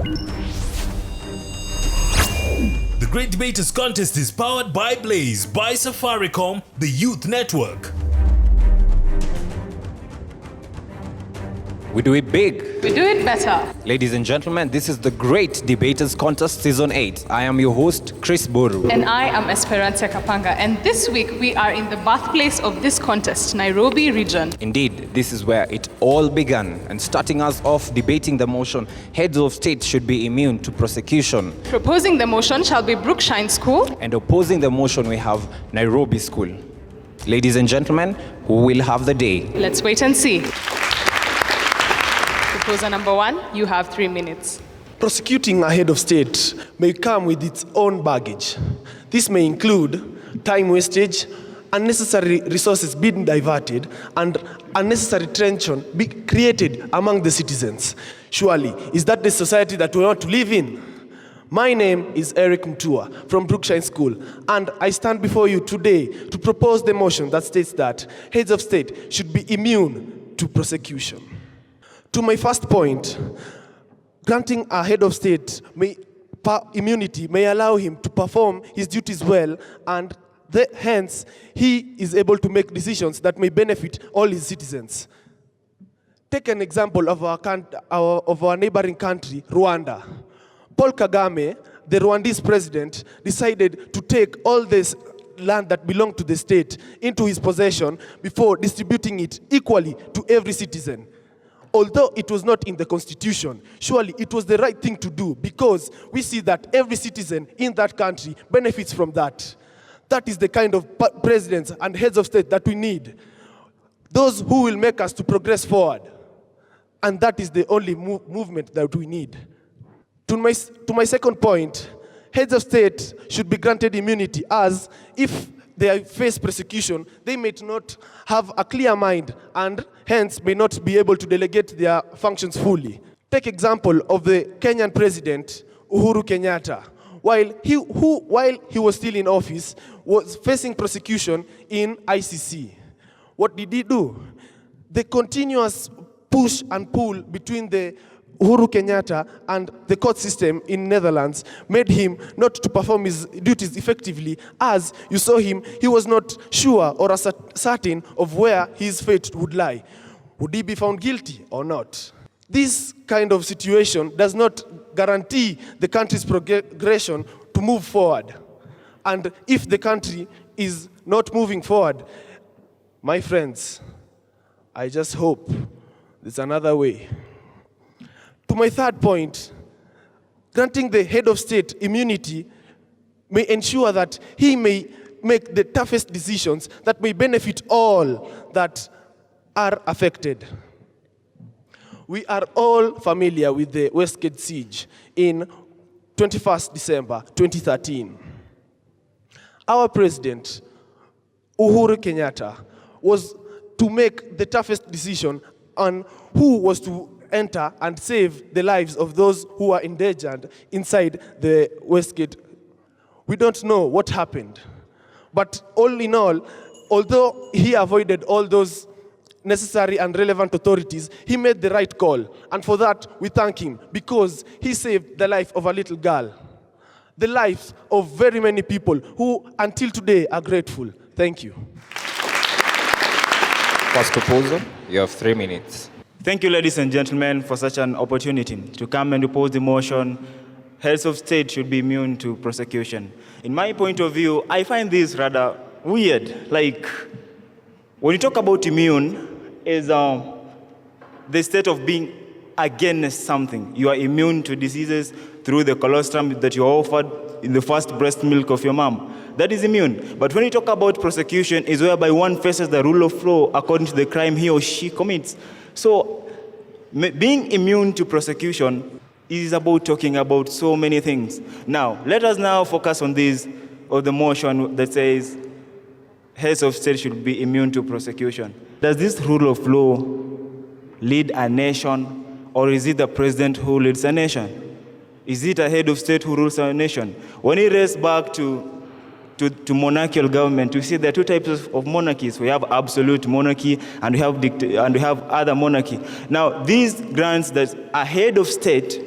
The Great Debaters Contest is powered by Blaze, by Safaricom, the Youth Network. We do it big. We do it better. Ladies and gentlemen, this is the Great Debaters Contest Season 8. I am your host, Chris Boru. And I am Esperanza Kapanga. And this week we are in the birthplace of this contest, Nairobi region. Indeed, this is where it all began. And starting us off debating the motion, heads of state should be immune to prosecution. Proposing the motion shall be Brookshine School. And opposing the motion, we have Nairobi School. Ladies and gentlemen, who will have the day? Let's wait and see. Proposer number 1, you have 3 minutes. Prosecuting a head of state may come with its own baggage. This may include time wastage, unnecessary resources being diverted, and unnecessary tension being created among the citizens. Surely, is that the society that we want to live in? My name is Eric Mtua from Brookshine School, and I stand before you today to propose the motion that states that heads of state should be immune to prosecution. To my first point, granting a head of state immunity may allow him to perform his duties well, and hence he is able to make decisions that may benefit all his citizens. Take an example of our neighboring country, Rwanda. Paul Kagame, the Rwandese president, decided to take all this land that belonged to the state into his possession before distributing it equally to every citizen. Although it was not in the constitution, surely it was the right thing to do because we see that every citizen in that country benefits from that. That is the kind of presidents and heads of state that we need. Those who will make us to progress forward. And that is the only movement that we need. To my second point, heads of state should be granted immunity as if they face persecution, they may not have a clear mind and hence may not be able to delegate their functions fully. Take example of the Kenyan president, Uhuru Kenyatta. While he was still in office, was facing prosecution in ICC. What did he do? The continuous push and pull between the Uhuru Kenyatta and the court system in Netherlands made him not to perform his duties effectively. As you saw him, he was not sure or certain of where his fate would lie. Would he be found guilty or not? This kind of situation does not guarantee the country's progression to move forward. And if the country is not moving forward, my friends, I just hope there's another way. To my third point, granting the head of state immunity may ensure that he may make the toughest decisions that may benefit all that are affected. We are all familiar with the Westgate siege in 21st December 2013. Our president, Uhuru Kenyatta, was to make the toughest decision on who was to enter and save the lives of those who are endangered inside the Westgate. We don't know what happened. But all in all, although he avoided all those necessary and relevant authorities, he made the right call. And for that, we thank him because he saved the life of a little girl. The lives of very many people who until today are grateful. Thank you. First proposal, you have 3 minutes. Thank you, ladies and gentlemen, for such an opportunity to come and oppose the motion, heads of state should be immune to prosecution. In my point of view, I find this rather weird. Like, when you talk about immune, is the state of being against something. You are immune to diseases through the colostrum that you are offered in the first breast milk of your mom. That is immune. But when you talk about prosecution, is whereby one faces the rule of law according to the crime he or she commits. So, being immune to prosecution is about talking about so many things. Now, let us now focus on this, or the motion that says heads of state should be immune to prosecution. Does this rule of law lead a nation, or is it the president who leads a nation? Is it a head of state who rules a nation? When you race back to monarchical government, we see there are two types of monarchies. We have absolute monarchy and we have other monarchy. Now, these grants that a head of state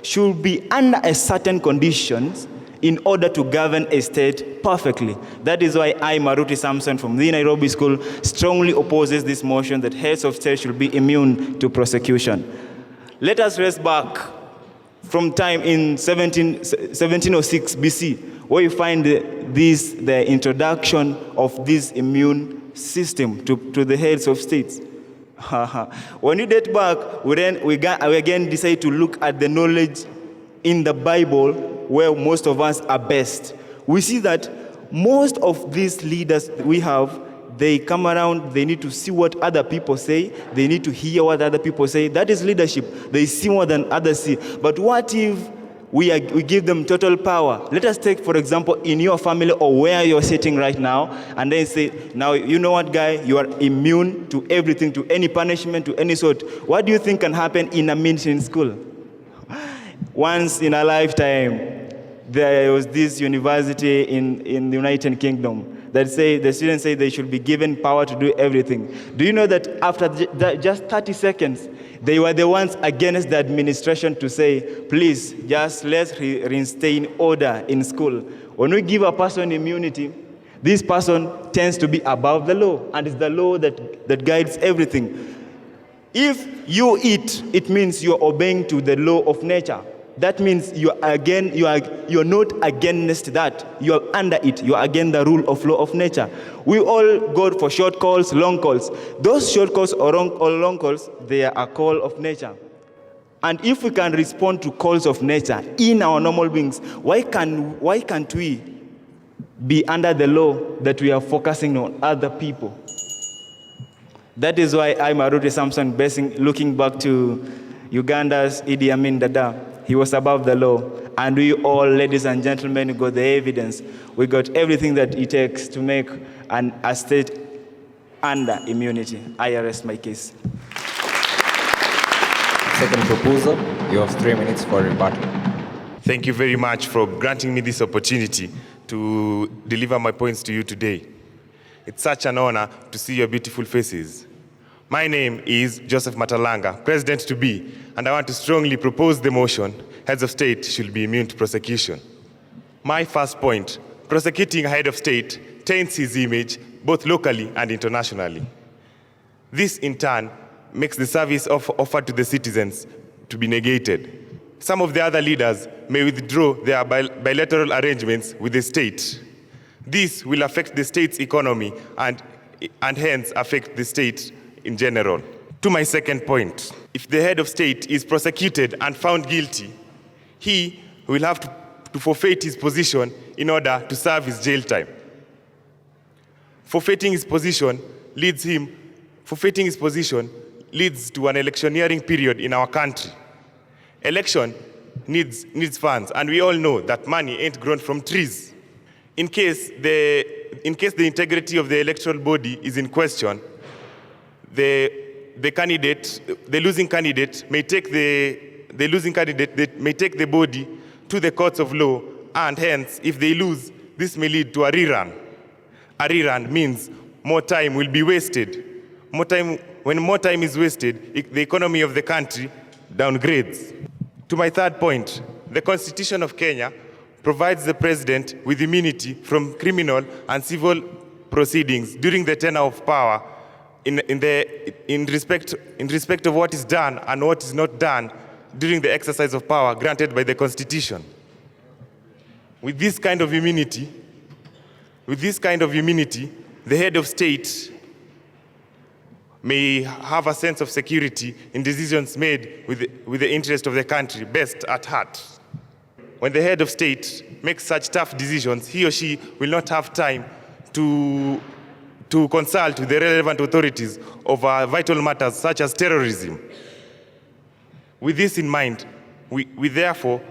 should be under a certain conditions in order to govern a state perfectly. That is why I, Maruti Samson from the Nairobi School, strongly opposes this motion that heads of state should be immune to prosecution. Let us trace back from time in 1706 BC, where you find the introduction of this immune system to the heads of states. When you date back, we again decide to look at the knowledge in the Bible where most of us are best. We see that most of these leaders we have, they come around, they need to see what other people say, they need to hear what other people say. That is leadership. They see more than others see. But what if we give them total power? Let us take, for example, in your family or where you're sitting right now, and then say, now, you know what, guy, you are immune to everything, to any punishment, to any sort. What do you think can happen in a mainstream school? Once in a lifetime, there was this university in the United Kingdom that say the students say they should be given power to do everything. Do you know that after just 30 seconds, they were the ones against the administration to say, please, just let's reinstate order in school. When we give a person immunity, this person tends to be above the law, and it's the law that guides everything. If you eat, it means you're obeying to the law of nature. That means you're not against that. You're under it. You're against the rule of law of nature. We all go for short calls, long calls. Those short calls or long calls, they are a call of nature. And if we can respond to calls of nature in our normal beings, why can't we be under the law that we are focusing on other people? That is why I'm Maruti Samson, looking back to Uganda's Idi Amin Dada. He was above the law. And we all, ladies and gentlemen, got the evidence. We got everything that it takes to make a state under immunity. I arrest my case. Second proposal, you have 3 minutes for rebuttal. Thank you very much for granting me this opportunity to deliver my points to you today. It's such an honor to see your beautiful faces. My name is Joseph Matalanga, President-to-be, and I want to strongly propose the motion, heads of state should be immune to prosecution. My first point, prosecuting a head of state taints his image both locally and internationally. This, in turn, makes the service offered to the citizens to be negated. Some of the other leaders may withdraw their bilateral arrangements with the state. This will affect the state's economy and hence affect the state in general. To my second point, if the head of state is prosecuted and found guilty, he will have to forfeit his position in order to serve his jail time. Forfeiting his position leads to an electioneering period in our country. Election needs funds, and we all know that money ain't grown from trees. In case the integrity of the electoral body is in question, the losing candidate may take the body to the courts of law, and hence, if they lose, this may lead to a rerun. A rerun means more time will be wasted. When more time is wasted, the economy of the country downgrades. To my third point, the Constitution of Kenya provides the president with immunity from criminal and civil proceedings during the tenure of power in respect of what is done and what is not done during the exercise of power granted by the Constitution. With this kind of immunity, the head of state may have a sense of security in decisions made with the interest of the country best at heart. When the head of state makes such tough decisions, he or she will not have time to consult with the relevant authorities over vital matters such as terrorism. With this in mind, we therefore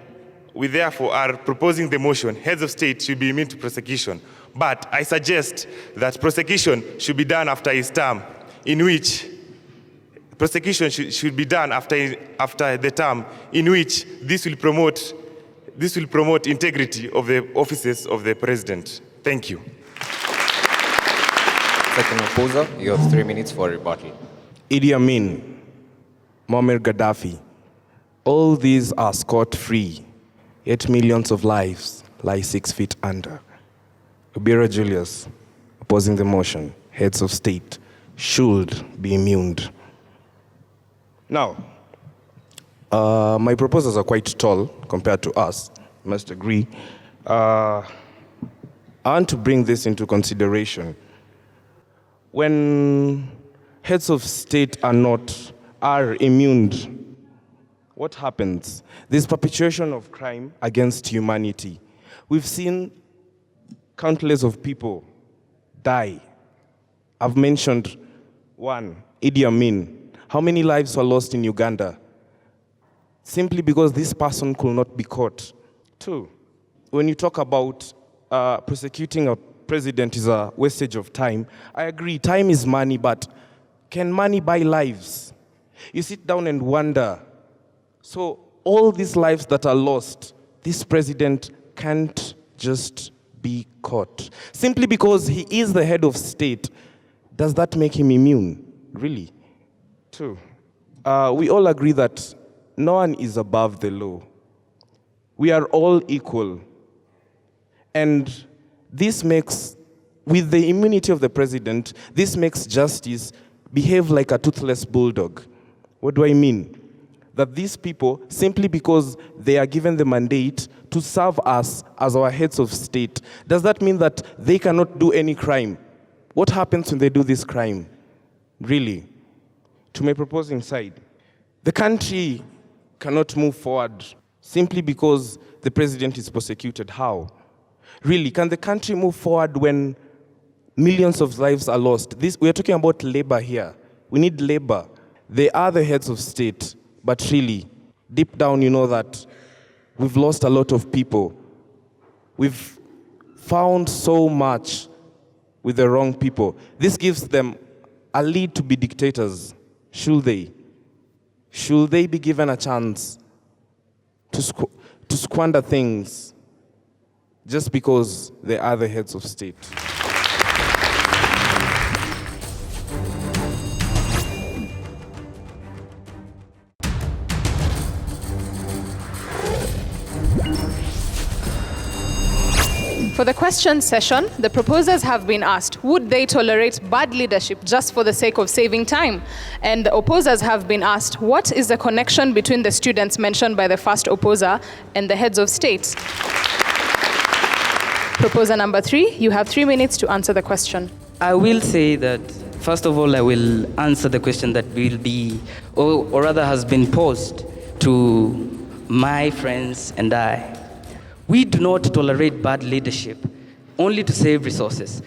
are proposing the motion, heads of state should be immune to prosecution. But I suggest that prosecution should be done after his term, in which prosecution should be done after the term, in which this will promote integrity of the offices of the president. Thank you. Second proposal, you have 3 minutes for rebuttal. Idi Amin, Muammar Gaddafi, All these are scot-free, yet millions of lives lie 6 feet under. Ubira Julius, opposing the motion, heads of state should be immune. Now, my proposals are quite tall compared to us, must agree. I want to bring this into consideration. When heads of state are immune, what happens? There's perpetuation of crime against humanity. We've seen countless of people die. I've mentioned one, Idi Amin. How many lives were lost in Uganda? Simply because this person could not be caught. Two, when you talk about prosecuting a president is a wastage of time, I agree, time is money, but can money buy lives? You sit down and wonder, so all these lives that are lost, this president can't just be caught. Simply because he is the head of state, does that make him immune? Really? Two, we all agree that no one is above the law. We are all equal. And this makes, with the immunity of the president, this makes justice behave like a toothless bulldog. What do I mean? That these people, simply because they are given the mandate to serve us as our heads of state, does that mean that they cannot do any crime? What happens when they do this crime? Really? To my proposing side, the country cannot move forward simply because the president is prosecuted. How? Really, can the country move forward when millions of lives are lost? We are talking about labor here. We need labor. They are the heads of state, but really, deep down you know that we've lost a lot of people. We've found so much with the wrong people. This gives them a lead to be dictators. Should they? Should they be given a chance to squander things just because they are the heads of state? For the question session, the proposers have been asked, would they tolerate bad leadership just for the sake of saving time? And the opposers have been asked, what is the connection between the students mentioned by the first opposer and the heads of state? Proposer number 3, you have 3 minutes to answer the question. I will say that, first of all, I will answer the question that will be, or rather has been posed to my friends and I. We do not tolerate bad leadership only to save resources.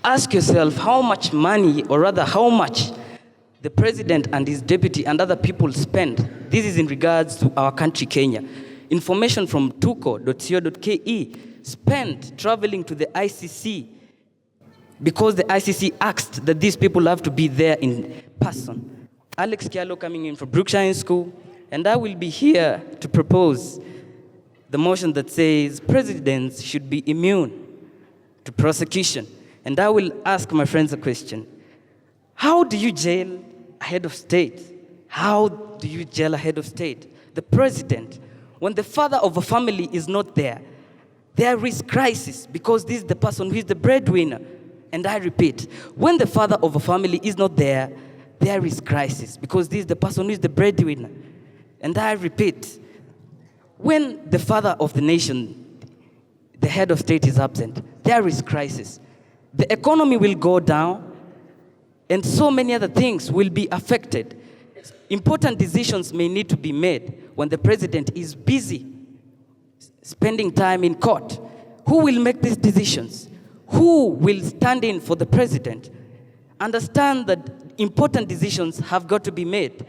Ask yourself how much money, or rather how much, the president and his deputy and other people spend. This is in regards to our country, Kenya. Information from tuko.co.ke spent traveling to the ICC because the ICC asked that these people have to be there in person. Alex Kialo coming in from Brookshine School, and I will be here to propose the motion that says presidents should be immune to prosecution. And I will ask my friends a question. How do you jail a head of state? How do you jail a head of state? The president, when the father of a family is not there, there is crisis because this is the person who is the breadwinner. And I repeat, when the father of a family is not there, there is crisis because this is the person who is the breadwinner. And I repeat, when the father of the nation, the head of state, is absent, there is crisis. The economy will go down, and so many other things will be affected. Important decisions may need to be made when the president is busy spending time in court. Who will make these decisions? Who will stand in for the president? Understand that important decisions have got to be made.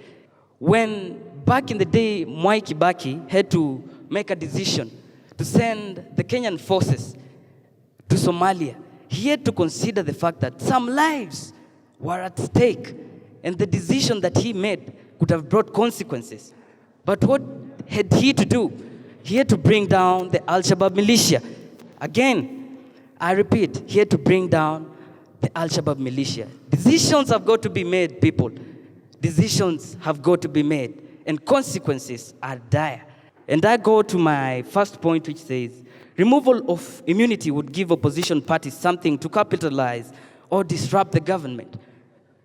When back in the day, Mwai Kibaki had to make a decision to send the Kenyan forces to Somalia, he had to consider the fact that some lives were at stake, and the decision that he made could have brought consequences. But what had he to do? He had to bring down the Al-Shabaab militia. Again, I repeat, he had to bring down the Al-Shabaab militia. Decisions have got to be made, people. Decisions have got to be made. and consequences are dire. And I go to my first point, which says, removal of immunity would give opposition parties something to capitalize or disrupt the government.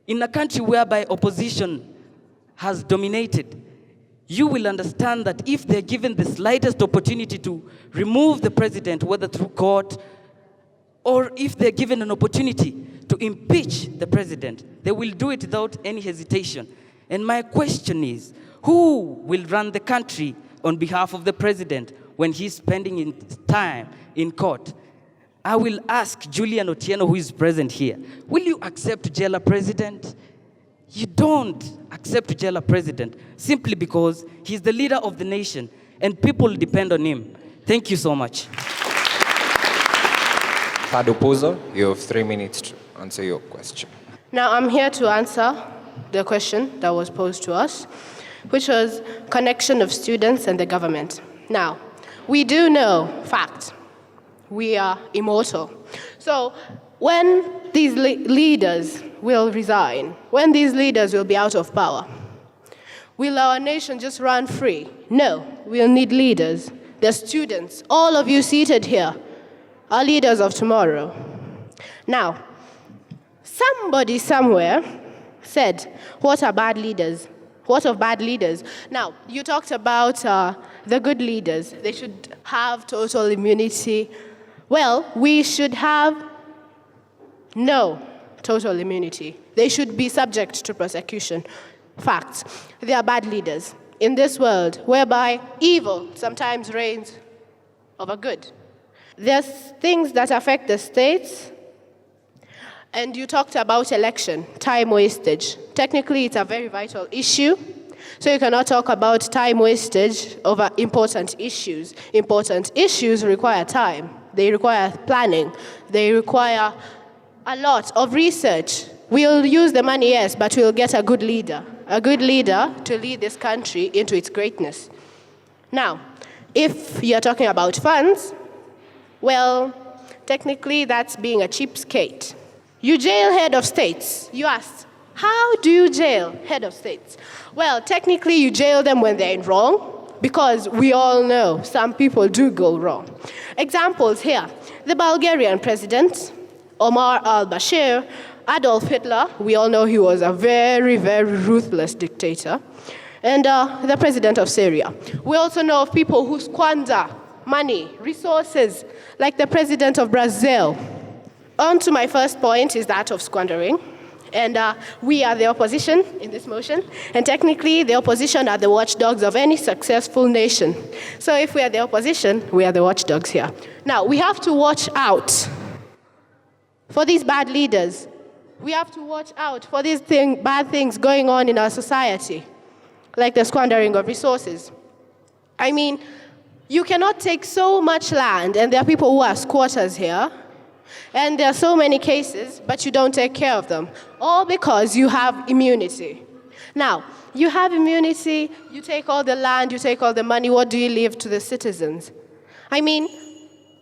In a country whereby opposition has dominated, you will understand that if they're given the slightest opportunity to remove the president, whether through court, or if they're given an opportunity to impeach the president, they will do it without any hesitation. And my question is, who will run the country on behalf of the president when he's spending his time in court? I will ask Julian Otieno, who is present here, will you accept to jail a president? You don't accept to jail a president simply because he's the leader of the nation and people depend on him. Thank you so much. Third opposer, you have 3 minutes to answer your question. Now, I'm here to answer the question that was posed to us, which was connection of students and the government. Now, we do know, fact, we are immortal. So when these leaders will resign, when these leaders will be out of power, will our nation just run free? No, we'll need leaders. The students, all of you seated here, are leaders of tomorrow. Now, somebody somewhere said, what are bad leaders? What of bad leaders? Now, you talked about the good leaders. They should have total immunity. Well, we should have no total immunity. They should be subject to prosecution. Facts. They are bad leaders in this world whereby evil sometimes reigns over good. There's things that affect the states, and you talked about election, time wastage. Technically, it's a very vital issue, so you cannot talk about time wastage over important issues. Important issues require time. They require planning. They require a lot of research. We'll use the money, yes, but we'll get a good leader to lead this country into its greatness. Now, if you're talking about funds, well, technically that's being a cheapskate. You jail head of states. You asked, how do you jail head of states? Well, technically you jail them when they're in wrong, because we all know some people do go wrong. Examples here, the Bulgarian president, Omar al-Bashir, Adolf Hitler, we all know he was a very, very ruthless dictator, and the president of Syria. We also know of people who squander money, resources, like the president of Brazil. On to my first point is that of squandering. And we are the opposition in this motion. And technically, the opposition are the watchdogs of any successful nation. So if we are the opposition, we are the watchdogs here. Now, we have to watch out for these bad leaders. We have to watch out for these bad things going on in our society, like the squandering of resources. I mean, you cannot take so much land, and there are people who are squatters here, and there are so many cases, but you don't take care of them, all because you have immunity. Now, you have immunity, you take all the land, you take all the money, what do you leave to the citizens? I mean,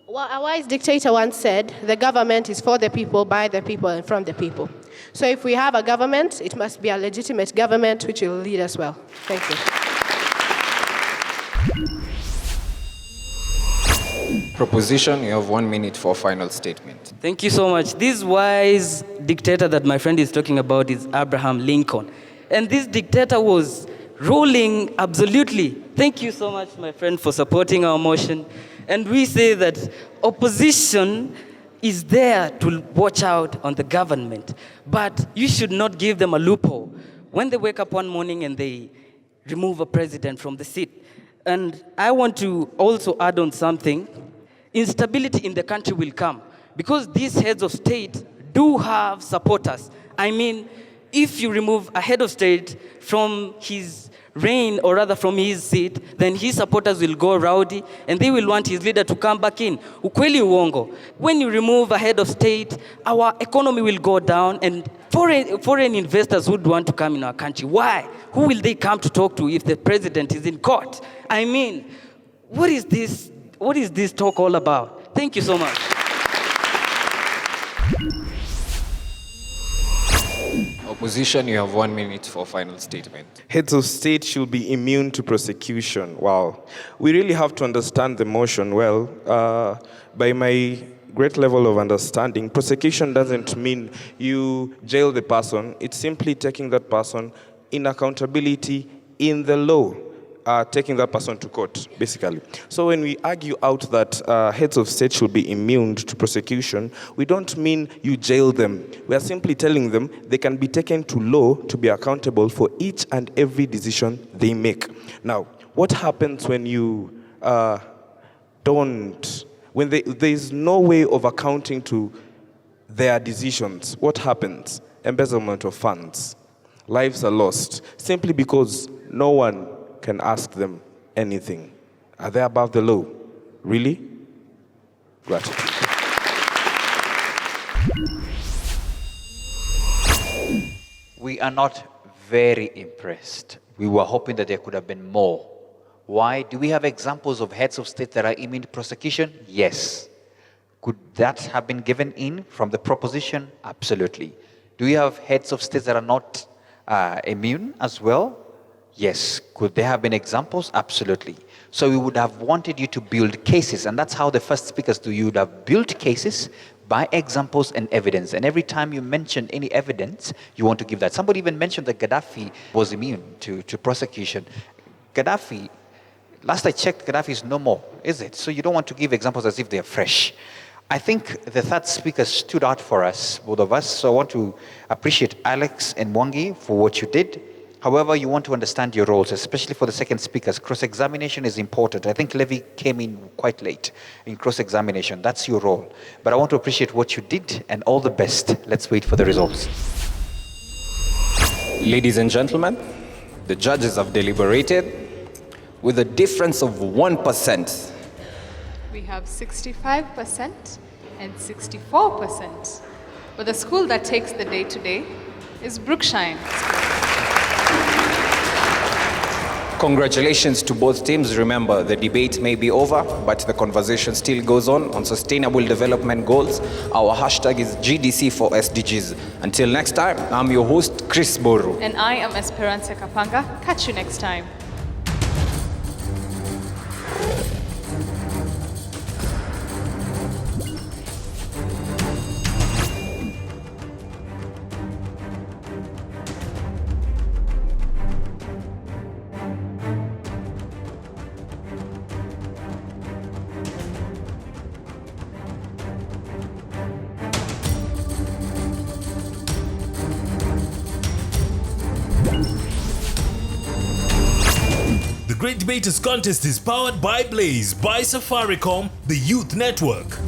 a wise dictator once said, the government is for the people, by the people, and from the people. So if we have a government, it must be a legitimate government which will lead us well. Thank you. Proposition, you have 1 minute for a final statement. Thank you so much. This wise dictator that my friend is talking about is Abraham Lincoln. And this dictator was ruling absolutely. Thank you so much, my friend, for supporting our motion. And we say that opposition is there to watch out on the government. But you should not give them a loophole. When they wake up one morning and they remove a president from the seat. And I want to also add on something. Instability in the country will come because these heads of state do have supporters. I mean, if you remove a head of state from his reign, or rather from his seat, then his supporters will go rowdy and they will want his leader to come back in. Ukweli uongo. When you remove a head of state, our economy will go down and foreign investors would want to come in our country. Why? Who will they come to talk to if the president is in court? I mean, what is this talk all about? Thank you so much. Opposition, you have 1 minute for final statement. Heads of state should be immune to prosecution. Wow. We really have to understand the motion well. By my great level of understanding, prosecution doesn't mean you jail the person. It's simply taking that person in accountability in the law. Taking that person to court, basically. So when we argue out that heads of state should be immune to prosecution, we don't mean you jail them. We are simply telling them they can be taken to law to be accountable for each and every decision they make. Now, what happens when you when there is no way of accounting to their decisions? What happens? Embezzlement of funds. Lives are lost simply because no one can ask them anything. Are they above the law? Really? Gratitude. We are not very impressed. We were hoping that there could have been more. Why? Do we have examples of heads of state that are immune to prosecution? Yes. Could that have been given in from the proposition? Absolutely. Do we have heads of states that are not immune as well? Yes. Could there have been examples? Absolutely. So we would have wanted you to build cases, and that's how the first speakers do. You would have built cases by examples and evidence. And every time you mention any evidence, you want to give that. Somebody even mentioned that Gaddafi was immune to prosecution. Gaddafi, last I checked, Gaddafi is no more, is it? So you don't want to give examples as if they're fresh. I think the third speaker stood out for us, both of us. So I want to appreciate Alex and Mwangi for what you did. However, you want to understand your roles, especially for the second speakers. Cross-examination is important. I think Levy came in quite late in cross-examination. That's your role. But I want to appreciate what you did, and all the best. Let's wait for the results. Ladies and gentlemen, the judges have deliberated with a difference of 1%. We have 65% and 64%. But the school that takes the day today is Brookshine. Congratulations to both teams. Remember, the debate may be over, but the conversation still goes on sustainable development goals. Our hashtag is GDC for SDGs. Until next time, I'm your host, Chris Boru. And I am Esperanza Kapanga. Catch you next time. The Great Debaters Contest is powered by Blaze, by Safaricom, the Youth Network.